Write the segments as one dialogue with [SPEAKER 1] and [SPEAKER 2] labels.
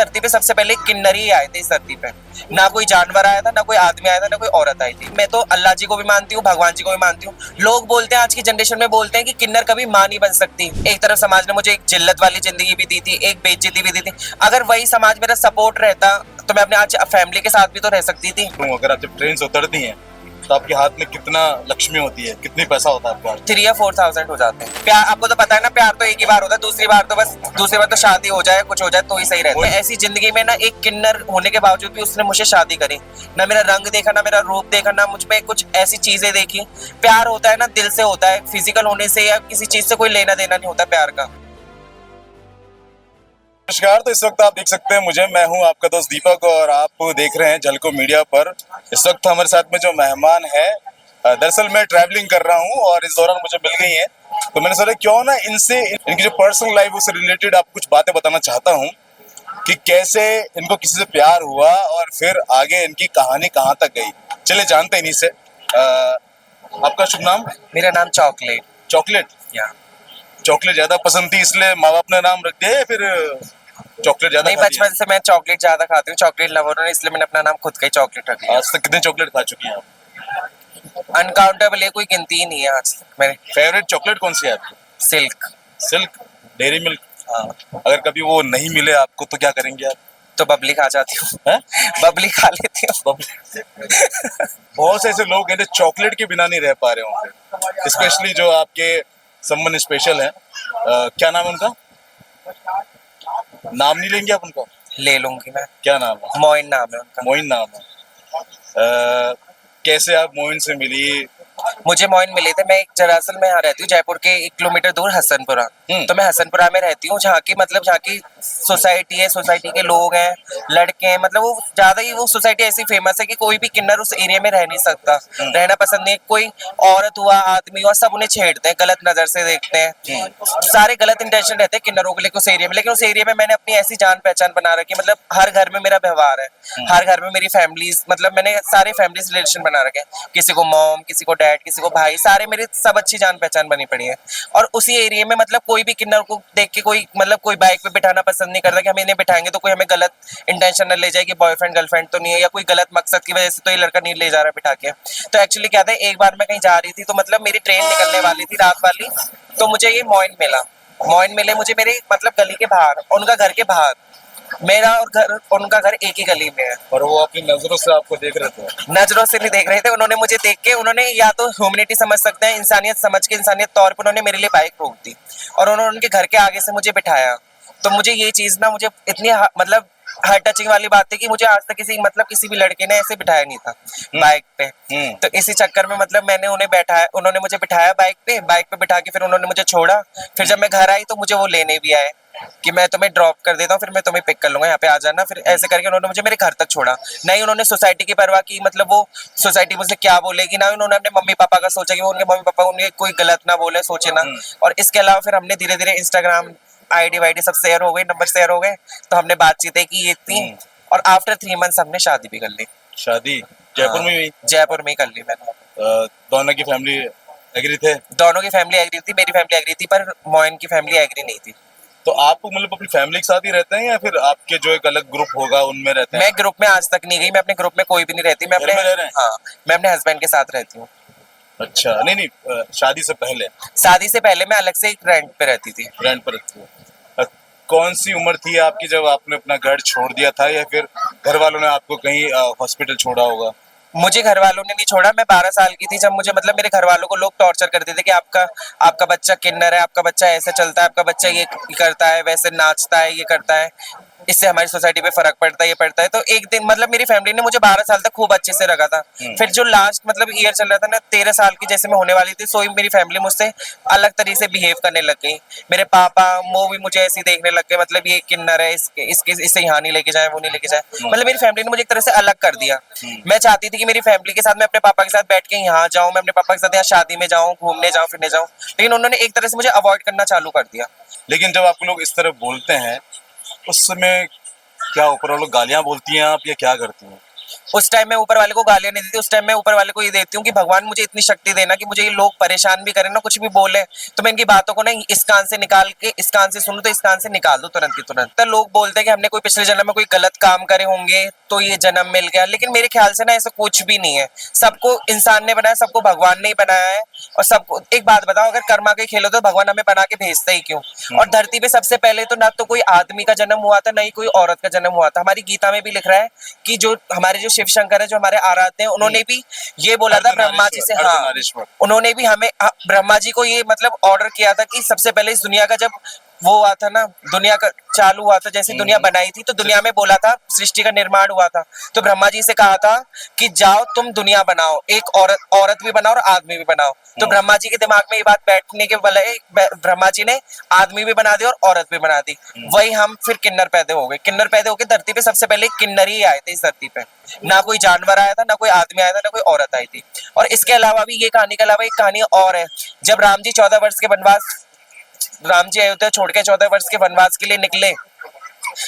[SPEAKER 1] धरती पे सबसे पहले किन्नर ही आए थे इस धरती पे। ना कोई जानवर आया था, ना कोई आदमी आया था, ना कोई औरत आई थी। मैं तो अल्लाह जी को भी मानती हूँ, भगवान जी को भी मानती हूँ। लोग बोलते हैं, आज की जनरेशन में बोलते हैं कि किन्नर कभी माँ नहीं बन सकती। एक तरफ समाज ने मुझे एक जिल्लत वाली जिंदगी भी दी थी, एक बेइज्जती भी दी थी। अगर वही समाज मेरा सपोर्ट रहता तो मैं अपने आज फैमिली के साथ भी तो रह सकती थी।
[SPEAKER 2] अगर आप जब ट्रेन से उतरती हैं तो आपके हाथ में कितना लक्ष्मी होती है, कितनी पैसा होता है आपके हाथ?
[SPEAKER 1] 3 या 4,000 हो जाते हैं। प्यार आपको तो पता है ना, प्यार तो एक ही बार होता है, दूसरी बार तो शादी हो जाए, कुछ हो जाए तो ही सही रहता है। ऐसी जिंदगी में ना एक किन्नर होने के बावजूद भी उसने मुझसे शादी करी। ना मेरा रंग देखा, ना मेरा रूप देखा, ना मुझ में कुछ ऐसी चीजें देखी। प्यार होता है ना दिल से होता है, फिजिकल होने से या किसी चीज से कोई लेना देना नहीं होता प्यार का।
[SPEAKER 2] नमस्कार। तो इस वक्त आप देख सकते हैं मुझे, मैं हूं आपका दोस्त दीपक और आप देख रहे हैं झलको मीडिया पर। इस वक्त हमारे साथ में जो मेहमान है, दरअसल मैं ट्रैवलिंग कर रहा हूं और इस दौरान मुझे मिल गई है, तो मैंने सोचा क्यों ना इनसे इनकी जो पर्सनल लाइफ उससे रिलेटेड आपको कुछ बातें बताना चाहता हूं कि कैसे इनको किसी से प्यार हुआ और फिर आगे इनकी कहानी कहाँ तक गई। चलिए जानते हैं इन्हीं से। आपका शुभ नाम?
[SPEAKER 1] मेरा नाम चॉकलेट।
[SPEAKER 2] चॉकलेट?
[SPEAKER 1] या
[SPEAKER 2] चॉकलेट ज्यादा पसंद थी इसलिए माँ बाप ने नाम रख दिया या फिर चॉकलेट ज्यादा
[SPEAKER 1] नहीं,
[SPEAKER 2] खाती हैं?
[SPEAKER 1] बचपन से मैं चॉकलेट ज्यादा खाती हूँ, चॉकलेट लवर हूँ, इसलिए मैंने अपना नाम खुद का ही चॉकलेट रख लिया।
[SPEAKER 2] आज तक कितने चॉकलेट खा चुकी हैं आप?
[SPEAKER 1] अनकाउंटेबल है, कोई गिनती ही नहीं है आज तक मेरे।
[SPEAKER 2] फेवरेट चॉकलेट कौन सी है आपकी?
[SPEAKER 1] सिल्क।
[SPEAKER 2] सिल्क? Dairy milk?
[SPEAKER 1] हाँ।
[SPEAKER 2] अगर कभी वो नहीं मिले आपको तो क्या करेंगे आप?
[SPEAKER 1] तो बबली खा जाती हूँ।
[SPEAKER 2] हैं?
[SPEAKER 1] बबली खा लेती हूँ।
[SPEAKER 2] बहुत से ऐसे लोग हैं जो चॉकलेट के बिना नहीं रह पा रहे होंगे, स्पेशली जो आपके संबंध स्पेशल है। क्या नाम है उनका? नाम नहीं लेंगे आप उनका?
[SPEAKER 1] ले लूंगी मैं।
[SPEAKER 2] क्या नाम है?
[SPEAKER 1] मोइन नाम है उनका।
[SPEAKER 2] मोइन नाम है। कैसे आप मोइन से मिली?
[SPEAKER 1] मुझे मोइन मिले थे। मैं एक दरअसल में यहाँ रहती हूँ, जयपुर के 1 किलोमीटर दूर हसनपुरा। तो मैं हसनपुरा में रहती हूँ, जहाँ की सोसाइटी है, सोसाइटी के लोग हैं, लड़के हैं, मतलब वो ज्यादा ही वो सोसाइटी ऐसी फेमस है कि कोई भी किन्नर उस एरिया में रह नहीं सकता, रहना पसंद नहीं। कोई औरत हुआ, आदमी हुआ, सब उन्हें छेड़ते हैं, गलत नजर से देखते हैं। सारे गलत इंटेंशन रहते हैं किन्नरों को लेकर उस एरिया में। लेकिन उस एरिया में मैंने अपनी ऐसी जान पहचान बना रखी, मतलब हर घर में मेरा व्यवहार है, हर घर में मेरी फैमिलीज, मतलब मैंने सारे फैमिलीज रिलेशन बना रखे हैं। किसी को मॉम, किसी को डैड, किसी को भाई, सारे मेरे सब अच्छी जान पहचान बनी पड़ी है। और उसी एरिया में मतलब कोई भी किन्नर को देख के कोई मतलब कोई बाइक पे बिठाना पसंद नहीं करता कि हम इन्हें बिठाएंगे तो कोई हमें गलत इंटेंशन न ले जाए कि बॉयफ्रेंड गर्लफ्रेंड तो नहीं है, या कोई गलत मकसद की वजह से तो ये लड़का नहीं ले जा रहा बिठा के। तो एक्चुअली क्या था, एक बार मैं कहीं जा रही थी, तो मतलब मेरी ट्रेन निकलने वाली थी रात वाली, तो मुझे ये मोइन मिला। मोइन मिले मुझे मेरे मतलब गली के बाहर, उनका घर के बाहर। मेरा और घर उनका घर एक ही गली में है।
[SPEAKER 2] और वो अपनी नजरों से आपको देख रहे थे?
[SPEAKER 1] नजरों से नहीं देख रहे थे, उन्होंने मुझे देख के, उन्होंने या तो ह्यूमैनिटी समझ सकते हैं, इंसानियत समझ के, इंसानियत तौर पर उन्होंने मेरे लिए बाइक रोक दी और उन्होंने उनके घर के आगे से मुझे बिठाया। तो मुझे ये चीज ना, मुझे इतनी मतलब हार्ट टचिंग वाली बात थी कि मुझे आज तक किसी भी लड़के ने ऐसे बिठाया नहीं था बाइक पे। तो इसी चक्कर में मतलब मैंने उन्हें बैठाया, उन्होंने मुझे बिठाया बाइक पे बिठा के फिर उन्होंने मुझे छोड़ा। फिर जब मैं घर आई तो मुझे वो लेने भी आए कि मैं तुम्हें ड्रॉप कर देता हूँ, फिर मैं तुम्हें पिक कर लूंगा, यहाँ पे आ जाना। फिर ऐसे करके उन्होंने मुझे मेरे घर तक छोड़ा। नहीं उन्होंने सोसाइटी की परवाह की, मतलब वो सोसाइटी मुझसे क्या बोलेगी, ना उन्होंने अपने मम्मी पापा का सोचा कि वो उनके मम्मी पापा उन्हें कोई गलत ना बोले, सोचे ना। और इसके अलावा फिर हमने धीरे धीरे इंस्टाग्राम आईडी वाईडी सब शेयर हो गए, नंबर शेयर हो गए, तो हमने बातचीतें की ये थी। और आफ्टर 3 मंथ्स हमने शादी भी कर ली।
[SPEAKER 2] शादी जयपुर में हुई?
[SPEAKER 1] जयपुर में ही कर ली मैंने।
[SPEAKER 2] दोनों की फैमिली एग्री थे?
[SPEAKER 1] दोनों की फैमिली एग्री थी, मेरी फैमिली एग्री थी, पर मोइन की फैमिली एग्री नहीं थी।
[SPEAKER 2] तो आप मतलब अपनी फैमिली के साथ ही रहते हैं या फिर आपके जो एक अलग ग्रुप होगा उनमें रहते हैं?
[SPEAKER 1] मैं ग्रुप में आज तक नहीं गई, मैं अपने ग्रुप में कोई भी नहीं रहती, मैं
[SPEAKER 2] घर में रह रहे हैं?
[SPEAKER 1] हाँ, मैं अपने हस्बैंड के साथ रहती हूँ।
[SPEAKER 2] अच्छा, नहीं नहीं, शादी से पहले?
[SPEAKER 1] शादी से पहले मैं अलग से एक रेंट पे रहती थी।
[SPEAKER 2] रेंट पर रहती हो? कौन सी उम्र थी आपकी जब आपने अपना घर छोड़ दिया था, या फिर घर वालों ने आपको कहीं हॉस्पिटल छोड़ा होगा?
[SPEAKER 1] मुझे घर वालों ने नहीं छोड़ा, मैं 12 साल की थी जब मुझे मतलब मेरे घर वालों को लोग टॉर्चर करते थे कि आपका आपका बच्चा किन्नर है, आपका बच्चा ऐसे चलता है, आपका बच्चा ये करता है, वैसे नाचता है, ये करता है, इससे हमारी सोसाइटी पे फर्क पड़ता है, ये पड़ता है। तो एक दिन मतलब मेरी फैमिली ने मुझे 12 साल तक खूब अच्छे से रखा था। फिर जो लास्ट मतलब ईयर चल रहा था ना, 13 साल की जैसे मैं होने वाली थी, सोई मेरी फैमिली मुझसे अलग तरीके से बिहेव करने लग गई। मेरे पापा वो भी मुझे ऐसे देखने लग गए, मतलब ये किन्नर है, इसे यहाँ नहीं लेके जाए, वो नहीं लेके जाए। मतलब मेरी फैमिली ने मुझे एक तरह से अलग कर दिया। मैं चाहती थी कि मेरी फैमिली के साथ मैं अपने पापा के साथ बैठ के यहाँ जाऊँ, मैं अपने पापा के साथ यहाँ शादी में जाऊँ, घूमने जाऊँ, फिरने जाऊँ, लेकिन उन्होंने एक तरह से मुझे अवॉइड करना चालू कर दिया।
[SPEAKER 2] लेकिन जब आपको लोग इस तरह बोलते हैं उस समय क्या ऊपर वालों गालियां बोलती हैं आप या क्या करती हैं?
[SPEAKER 1] उस टाइम मैं ऊपर वाले को गालियां नहीं देती, उस टाइम मैं ऊपर वाले को ये देती हूँ कि भगवान मुझे इतनी शक्ति देना कि मुझे ये लोग परेशान भी करें ना, कुछ भी बोले तो मैं इनकी बातों को ना इस कान से निकाल के इस कान से सुनूं तो इस कान से निकाल दो तुरंत की तुरंत। तो लोग बोलते हैं कि हमने कोई पिछले जन्म में कोई गलत काम करे होंगे तो ये जन्म मिल गया, लेकिन मेरे ख्याल से ना ऐसा कुछ भी नहीं है। सबको इंसान ने बनाया, सबको भगवान ने ही बनाया है। और सबको एक बात बताओ, अगर कर्मा के खेलो तो भगवान हमें बना के भेजता ही क्यों? और धरती पे सबसे पहले तो ना तो कोई आदमी का जन्म हुआ था, ना ही कोई औरत का जन्म हुआ था। हमारी गीता में भी लिख रहा है कि जो हमारे जो शिव शंकर है, जो हमारे आराध्य हैं, उन्होंने भी ये बोला था ब्रह्मा जी से, हाँ उन्होंने भी हमें ब्रह्मा जी को ये मतलब ऑर्डर किया था कि सबसे पहले इस दुनिया का जब वो हुआ था ना, दुनिया का चालू हुआ था, जैसे दुनिया बनाई थी तो दुनिया में बोला था, सृष्टि का निर्माण हुआ था तो ब्रह्मा जी से कहा था कि जाओ तुम दुनिया बनाओ, एक औरत भी बनाओ और आदमी भी बनाओ। तो ब्रह्मा जी के दिमाग में ये बात बैठने के बजाय ब्रह्मा जी ने आदमी भी बना दी और औरत भी बना दी। वही हम फिर किन्नर पैदा हो गए। किन्नर पैदा होकर धरती पे सबसे पहले किन्नर ही आए थे इस धरती पे, ना कोई जानवर आया था, ना कोई आदमी आया था, ना कोई औरत आई थी। और इसके अलावा भी ये कहानी के अलावा एक कहानी और है। जब राम जी 14 वर्ष के वनवास, राम जी अयोध्या छोड़ के 14 वर्ष के वनवास के लिए निकले,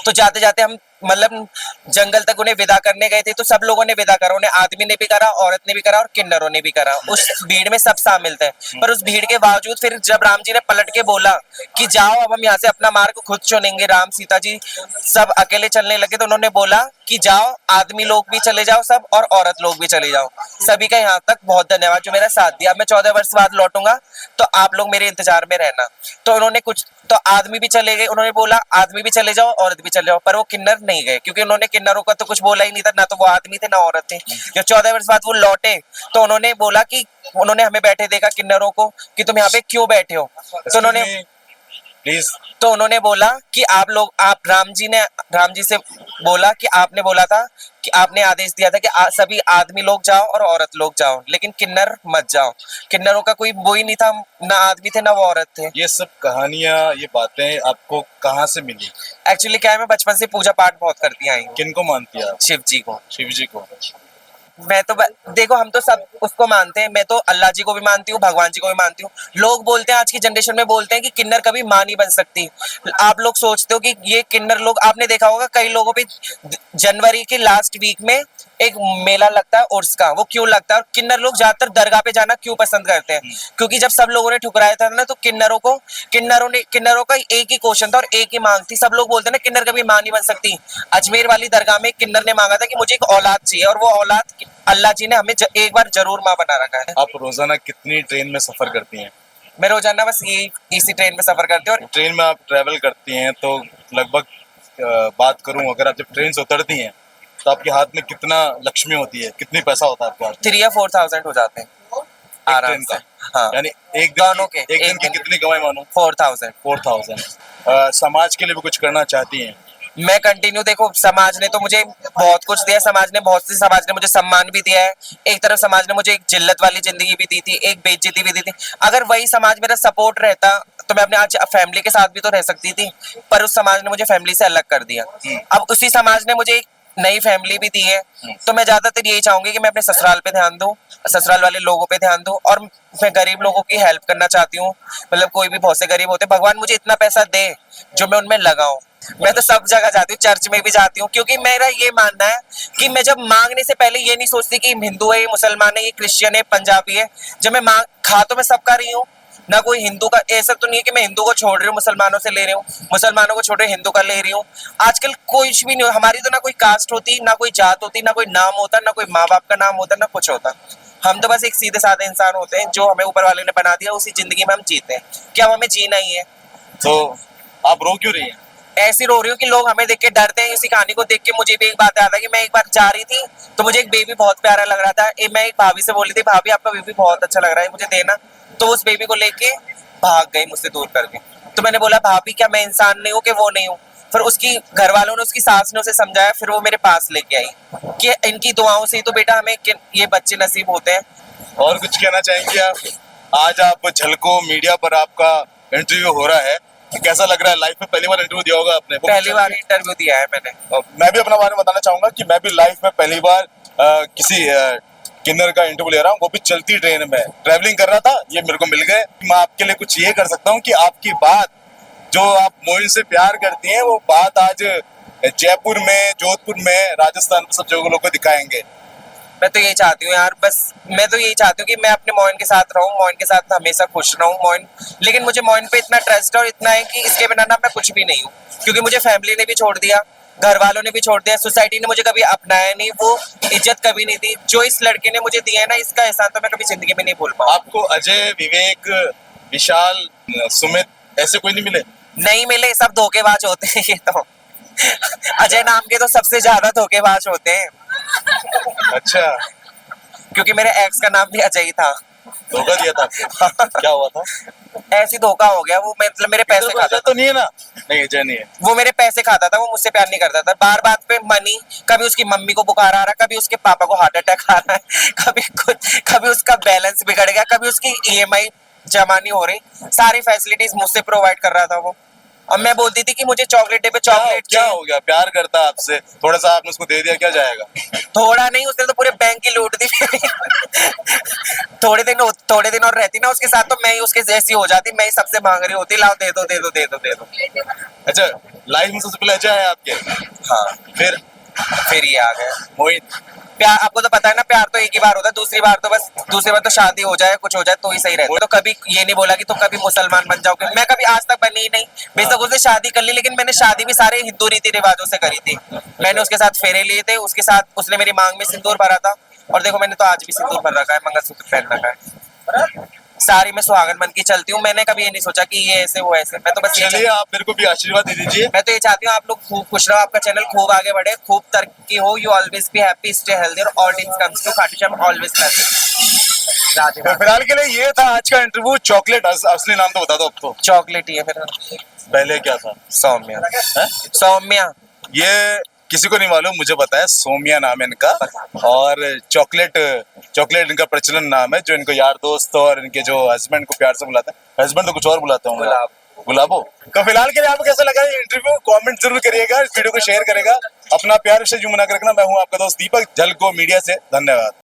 [SPEAKER 1] तो जाते जाते हम मतलब जंगल तक उन्हें विदा करने गए थे, तो सब लोगों ने विदा करा, उन्हें आदमी ने भी करा, औरत ने भी करा और किन्नरों ने भी करा। उस भीड़ में सब शामिल थे। पर उस भीड़ के बावजूद फिर जब राम जी ने पलट के बोला कि जाओ अब हम यहाँ से अपना मार्ग खुद चुनेंगे, राम सीता जी सब अकेले चलने लगे, तो उन्होंने बोला कि जाओ आदमी लोग भी चले जाओ सब, और औरत लोग भी चले जाओ। सभी का यहाँ तक बहुत धन्यवाद जो मेरा साथ दिया। अब मैं 14 वर्ष बाद लौटूंगा तो आप लोग मेरे इंतजार में रहना। तो उन्होंने कुछ तो आदमी भी चले गए, उन्होंने बोला आदमी भी चले जाओ औरत भी चले जाओ, पर वो किन्नर नहीं गए क्योंकि उन्होंने किन्नरों का तो कुछ बोला ही नहीं था, ना तो वो आदमी थे ना औरत थे। जब 14 वर्ष बाद वो लौटे तो उन्होंने बोला कि उन्होंने हमें बैठे देखा किन्नरों को कि तुम यहाँ पे क्यों बैठे हो, तो उन्होंने
[SPEAKER 2] प्लीज
[SPEAKER 1] तो उन्होंने बोला कि आप राम जी से बोला कि आपने बोला था कि आपने आदेश दिया था कि सभी आदमी लोग जाओ और औरत लोग जाओ, लेकिन किन्नर मत जाओ। किन्नरों का कोई वो ही नहीं था, ना आदमी थे ना वो औरत थे।
[SPEAKER 2] ये सब कहानियां, ये बातें आपको कहाँ से मिली?
[SPEAKER 1] एक्चुअली क्या है, मैं बचपन से पूजा पाठ बहुत करती आई हूँ।
[SPEAKER 2] किनको मानती है आप?
[SPEAKER 1] शिव जी को।
[SPEAKER 2] शिव जी को।
[SPEAKER 1] मैं तो देखो हम तो सब उसको मानते हैं, मैं तो अल्लाह जी को भी मानती हूँ, भगवान जी को भी मानती हूँ। लोग बोलते हैं, आज की जनरेशन में बोलते हैं कि किन्नर कभी मां नहीं बन सकती। आप लोग सोचते हो कि ये किन्नर लोग, आपने देखा होगा कई लोगों पे जनवरी के लास्ट वीक में एक मेला लगता है उर्स का, वो क्यों लगता है? और किन्नर लोग ज्यादातर दरगाह पे जाना क्यों पसंद करते हैं? क्योंकि जब सब लोगों ने ठुकराया था ना, तो किन्नरों का एक ही क्वेश्चन था और एक ही मांग थी। सब लोग बोलते हैं ना किन्नर कभी मां नहीं बन सकती। अजमेर वाली दरगाह में किन्नर ने मांगा था कि मुझे एक औलाद चाहिए, और वो औलाद अल्लाह जी ने हमें एक बार जरूर मां बना रखा है।
[SPEAKER 2] आप रोजाना कितनी ट्रेन में सफर करती हैं?
[SPEAKER 1] मैं रोजाना बस इसी ट्रेन में सफर करती हूँ।
[SPEAKER 2] ट्रेन में आप ट्रेवल करती हैं तो लगभग बात करूं, अगर आप जब ट्रेन से उतरती हैं तो आपके हाथ में कितना लक्ष्मी होती है, कितनी पैसा होता है आपके हाथ में?
[SPEAKER 1] 3 या 4,000 हो जाते हैं आराम से। हाँ,
[SPEAKER 2] यानी एक दिन की कितनी कमाई मानो?
[SPEAKER 1] 4,000।
[SPEAKER 2] समाज के लिए भी कुछ करना चाहती हैं?
[SPEAKER 1] मैं कंटिन्यू, देखो समाज ने तो मुझे बहुत कुछ दिया, समाज ने मुझे सम्मान भी दिया है। एक तरफ समाज ने मुझे एक जिल्लत वाली जिंदगी भी दी थी, एक बेइज्जती भी दी थी। अगर वही समाज मेरा सपोर्ट रहता तो मैं अपने आज फैमिली के साथ भी तो रह सकती थी, पर उस समाज ने मुझे फैमिली से अलग कर दिया। अब उसी समाज ने मुझे नई फैमिली भी दी है, तो मैं ज्यादातर यही चाहूंगी कि मैं अपने ससुराल पे ध्यान दूं, ससुराल वाले लोगों पे ध्यान दूं, और मैं गरीब लोगों की हेल्प करना चाहती हूँ। मतलब कोई भी बहुत से गरीब होते, भगवान मुझे इतना पैसा दे जो मैं उनमें लगाऊं। मैं तो सब जगह जाती हूँ, चर्च में भी जाती हूँ, क्योंकि मेरा ये मानना है कि मैं जब मांगने से पहले ये नहीं सोचती कि हिंदू है, ये मुसलमान है, ये क्रिश्चियन है, पंजाबी है। जब मैं खा तो मैं सबका रही हूँ ना, कोई हिंदू का। ऐसा तो नहीं है कि मैं हिंदू को छोड़ रही हूँ मुसलमानों से ले रही हूँ, मुसलमानों को छोड़ रही हूँ हिंदू का ले रही हूँ। आजकल कुछ भी नहीं, हमारी तो ना कोई कास्ट होती, ना कोई जात होती, ना कोई नाम होता, ना कोई माँ बाप का नाम होता, ना कुछ होता। हम तो बस एक सीधे साधे इंसान होते हैं, जो हमें ऊपर वाले ने बना दिया, उसी जिंदगी में हम जीते हैं। क्या हमें जीना ही है?
[SPEAKER 2] तो आप रो क्यों रही हैं?
[SPEAKER 1] ऐसी रो रही हूँ कि लोग हमें देख के डरते हैं। इसी कहानी को देख के मुझे भी एक बात याद है कि मैं एक बार जा रही थी तो मुझे एक बेबी बहुत प्यारा लग रहा था। मैं एक भाभी से बोली थी, भाभी आपका बेबी बहुत अच्छा लग रहा है, मुझे देना। तो उस बेबी को लेके भाग गई मुझसे दूर करके। तो मैंने बोला भाभी क्या मैं इंसान नहीं हूँ कि वो नहीं हूँ? फिर उसकी घर वालों ने, उसकी सास ने उसे समझाया, फिर वो मेरे पास लेके आई कि इनकी दुआओं से ही तो बेटा हमें ये बच्चे नसीब होते हैं।
[SPEAKER 2] और कुछ कहना चाहेंगे आप? आज आप झलको मीडिया पर आपका इंटरव्यू हो रहा है, कैसा लग रहा है? लाइफ में पहली बार इंटरव्यू दिया होगा आपने?
[SPEAKER 1] पहली बार इंटरव्यू दिया है मैंने।
[SPEAKER 2] मैं भी अपना बारे में बताना चाहूंगा कि मैं भी लाइफ में पहली बार किसी किन्नर का इंटरव्यू ले रहा हूँ, वो भी चलती ट्रेन में। ट्रैवलिंग कर रहा था, ये मेरे को मिल गए। मैं आपके लिए कुछ ये कर सकता हूँ कि आपकी बात जो आप मोइन से प्यार करती हैं वो बात आज जयपुर में, जोधपुर में, राजस्थान में सब जगह लोगों को दिखाएंगे।
[SPEAKER 1] मैं तो यही चाहती हूँ यार, बस मैं तो यही चाहती हूँ कि मैं अपने मोइन के साथ रहूँ, मोइन के साथ हमेशा खुश रहूँ। मोइन, लेकिन मुझे मोइन पे इतना ट्रस्ट है और इतना है कि इसके बिना ना मैं कुछ भी नहीं हूँ, क्योंकि मुझे फैमिली ने भी छोड़ दिया, घर वालों ने भी छोड़ दिया, सोसाइटी ने मुझे कभी अपनाया नहीं, वो इज्जत कभी नहीं दी जो इस लड़के ने मुझे दिया है ना, इसका एहसान तो मैं कभी जिंदगी में नहीं भूल पाऊँ।
[SPEAKER 2] आपको अजय, विवेक, विशाल, सुमित ऐसे कोई नहीं मिले?
[SPEAKER 1] नहीं मिले, सब धोखेबाज होते हैं ये तो। अजय नाम के तो सबसे ज्यादा धोखेबाज होते हैं,
[SPEAKER 2] अच्छा,
[SPEAKER 1] क्योंकि मेरे एक्स का नाम भी अजय ही था।
[SPEAKER 2] धोखा दिया था आपको? क्या हुआ था?
[SPEAKER 1] ऐसी धोखा हो गया, वो मतलब मेरे पैसे खाता
[SPEAKER 2] अजय
[SPEAKER 1] था,
[SPEAKER 2] तो नहीं है ना? नहीं, अजय नहीं है।
[SPEAKER 1] वो मेरे पैसे खाता था, वो मुझसे प्यार नहीं करता था। बार बात पे मनी, कभी उसकी मम्मी को बुखार आ रहा, कभी उसके पापा को हार्ट अटैक आ रहा है, कभी कुछ, कभी उसका बैलेंस बिगड़ गया, कभी उसकी ईएमआई जमा नहीं हो रही, सारी फैसिलिटीज मुझसे प्रोवाइड कर रहा था वो। अब मैं बोलती थी कि मुझे चॉकलेट डे पे चॉकलेट
[SPEAKER 2] क्या
[SPEAKER 1] चाहिए।
[SPEAKER 2] हो गया? प्यार करता है आपसे, थोड़ा सा आपने उसको दे दिया, क्या जाएगा?
[SPEAKER 1] थोड़ा नहीं, उसने तो पूरे बैंक की लूट दी। थोड़े दिन और रहती ना उसके साथ, तो मैं ही उसके जैसी हो जाती, मैं ही सबसे मांग रही होती, लाओ दे दो दे दो दे दो दे दो।
[SPEAKER 2] अच्छा, लाइफ में सबसे पहले अजय है आपके?
[SPEAKER 1] हाँ, फिर ये आ गया मोहित। प्यार आपको तो पता है ना, प्यार तो एक ही बार होता है, दूसरी बार तो शादी हो जाए, कुछ हो जाए तो ही सही रहता है। तो कभी ये नहीं बोला कि तुम कभी मुसलमान बन जाओगे, मैं कभी आज तक बनी ही नहीं। बेशक उसने शादी कर ली, लेकिन मैंने शादी भी सारे हिंदू रीति रिवाजों से करी थी। मैंने उसके साथ फेरे लिए थे, उसके साथ उसने मेरी मांग में सिंदूर भरा था, और देखो मैंने तो आज भी सिंदूर भर रखा है, मंगलसूत्र पहन रखा है, सारी में सुहागन बन के चलती हूँ। मैंने कभी ये नहीं सोचा कि ये ऐसे वो ऐसे, मैं तो बस
[SPEAKER 2] चलिए, आप मेरे को भी आशीर्वाद दे दीजिए।
[SPEAKER 1] मैं तो ये चाहती हूँ आप लोग खूब खुश रहो, आपका चैनल खूब आगे बढ़े, खूब तरक्की हो। You always be happy, stay healthy, और all things comes to Khatu Shyam always present. Radhe
[SPEAKER 2] तो
[SPEAKER 1] राधे।
[SPEAKER 2] फिलहाल के लिए ये था आज का इंटरव्यू। चॉकलेट असली नाम तो बता दो अब तो।
[SPEAKER 1] चॉकलेट ही है मेरा।
[SPEAKER 2] पहले क्या था?
[SPEAKER 1] सौम्या।
[SPEAKER 2] है?
[SPEAKER 1] सौम्या।
[SPEAKER 2] ये किसी को नहीं मालूम, मुझे पता है, सोमिया नाम है इनका। और चॉकलेट इनका प्रचलन नाम है, जो इनको यार दोस्त और इनके जो हस्बैंड को प्यार से बुलाते हैं। हस्बैंड तो कुछ और बुलाते होंगे। गुलाबो। तो फिलहाल के लिए आपको कैसा लगा ये इंटरव्यू? कमेंट जरूर करिएगा, इस वीडियो को शेयर करेगा, अपना प्यार से यूं मना कर रखना। मैं हूं आपका दोस्त दीपक, झलको मीडिया से। धन्यवाद।